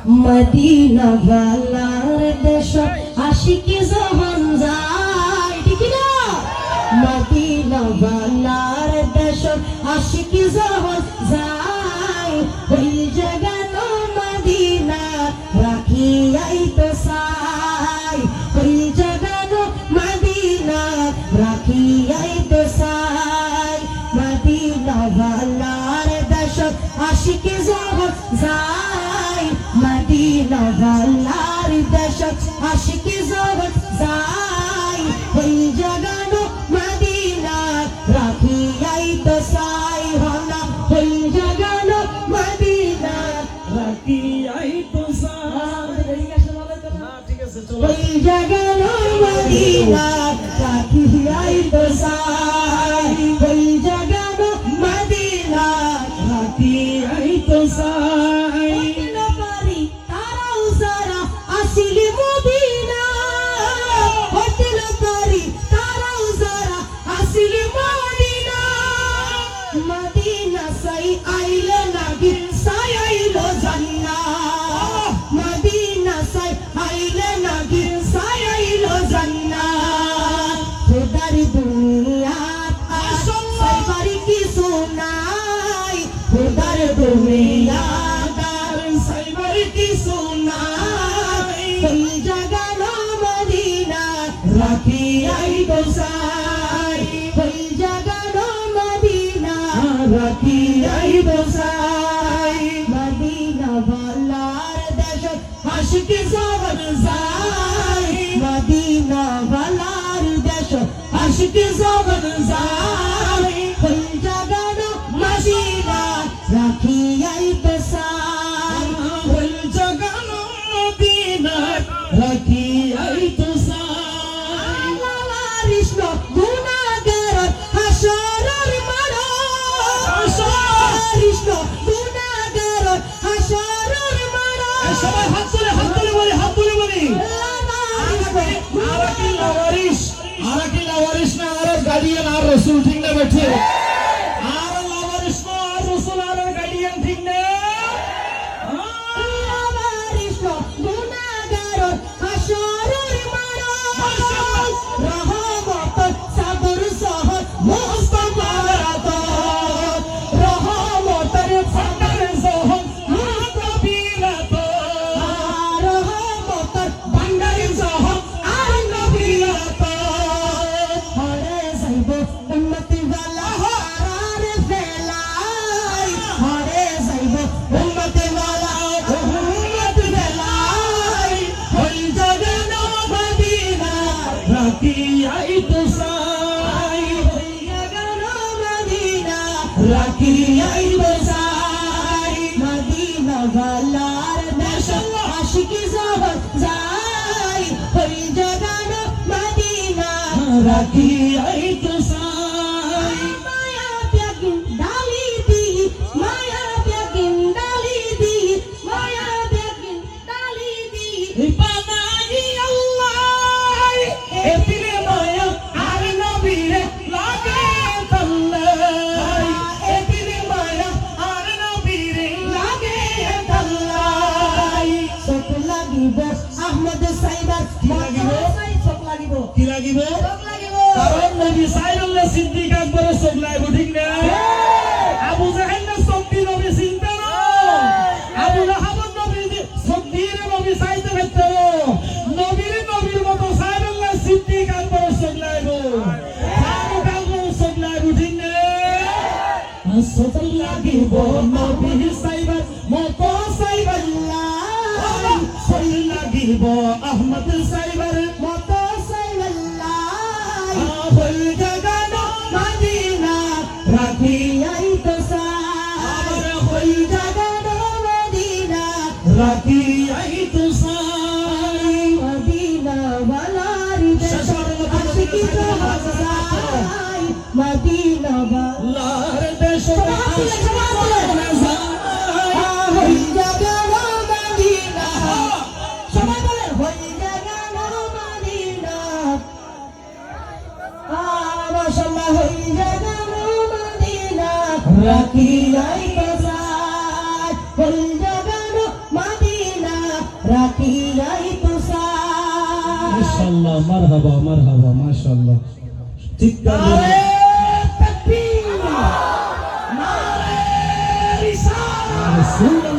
Medina বালার দেশ আশিকি যখন যায় ঠিক না মদিনা বালার দেশ আশিকি যখন যায় ওই জায়গানো মদিনা রাখিয়াই তো চাই ওই জায়গানো মদিনা রাখিয়াই তো চাই মদিনা বালার দেশ আশিকি যখন যায় মদিনা বালার দেশ আশিকি যখন যায় ওই জায়গানো মদিনা রাখিয়াই তো চাই হনা ওই জায়গানো মদিনা রাখিয়াই তো চাই। ঠিক আছে চলো। ওই জায়গানো মদিনা রাখিয়াই তো চাই ওই জায়গানো মদিনা রাখিয়াই তো চাই। পারি তারাও যারা আসিলি মদিনা হইল পারি তারাও যারা আসিলি মদিনা মদিনা সাই আইলে নাগি সাই আইলো জান্নাত মদিনা সাই আইলে নাগি সাই আইলো জান্নাত খোদার দুনিয়া সাই পারি কিছু নাই খোদার দুনিয়া সাইবার কিছু নাই ওই জায়গানো মদিনা রাখিয়াই তো চাই ওই জায়গানো মদিনা রাখিয়াই তো চাই মদিনা বালার দেশ আশিকি যখন যায় মদিনা বালার দেশ আশিকি যখন যায় ওই জায়গানো মদিনা রাখিয়াই তো চাই ওই জাগানো মদিনা রাখিয়াই তো চাই। কৃষ্ণ গুণাগার হাসরের মাঠ কৃষ্ণ গুণাগার হাসরের মাঠ সবাই হাত তুলে বলি হাত তুলে বলি আরাকি লাওয়ারিস না আর গার্ডিয়ান আর রাসূল ঠিক না বেঠে আর লাওয়ারিস না আর রাসূল আর গার্ডিয়ান ঠিক না কৃষ্ণ গুণাগার হাসরের মাঠ রহমত সাগর সহ মুস্তাফা রহমতের সাগর সহ রহমতের ভান্ডার সহ আর নবীরত হরে যাইব উম্মতি ওয়ালা হারারে ফেলাই হরে যাইব উম্মতি ওয়ালা উম্মতি ফেলাই ওই জাগানো মদিনা রাখিয়াই তো চাই। ওই জাগানো মদিনা রাখিয়াই তো চাই মদিনা বালার দেশ আশিকি যখন যায় ওই জাগানো মদিনা রাখিয়াই তো চাই। মায়া প্যাকিন ডালি দি মায়া প্যাকিন ডালি দি মায়া প্যাকিন ডালি দি বানাই আল্লাহ এতিরে মায়া আর নবীরে লাগে আল্লাহ এতিরে মায়া আর নবীরে লাগে আল্লাহ চোখ লাগিব আহমদ সাইবার চোখ লাগিব কি লাগিব চোখ লাগিব কারণ নবী সাইদুল্লাহ সিদ্দিক আকবর চোখ লাগবে ঠিক না আবু জাহেল না চোখ দি নবী চিন্তা না আবু লাহাব নবী চোখ দিয়ে নবী সাইতে ভেতর নবীর মতো সাইদুল্লাহ সিদ্দিক আকবর চোখ লাগবে ফারুক আকবর চোখ লাগবে ঠিক না চোখ লাগিব নবী সাইবার মতো সাইবাল্লাহ চোখ লাগিব আহমদ সাইবার মতো সাইবাল্লাহ ওই জাগানো মদিনা রাখিয়াই তো চাই ওই জাগানো মদিনা রাখিয়াই তো চাই। মদিনা বালার দেশ আশিকি যখন যায় মদিনা লার দেশ ওই জাগানো মদিনা সবাই বলেন ওই জাগানো মদিনা মাশাআল্লাহ ওই জাগানো মদিনা রাখিয়াই তো চাই ওই জাগানো মদিনা রাখিয়াই তুষার মাশাআল্লাহ, মারহাবা মারহাবা, মাশাআল্লাহ। ঠিক নারে তাকবীর নারে রিসালাত সুন্দর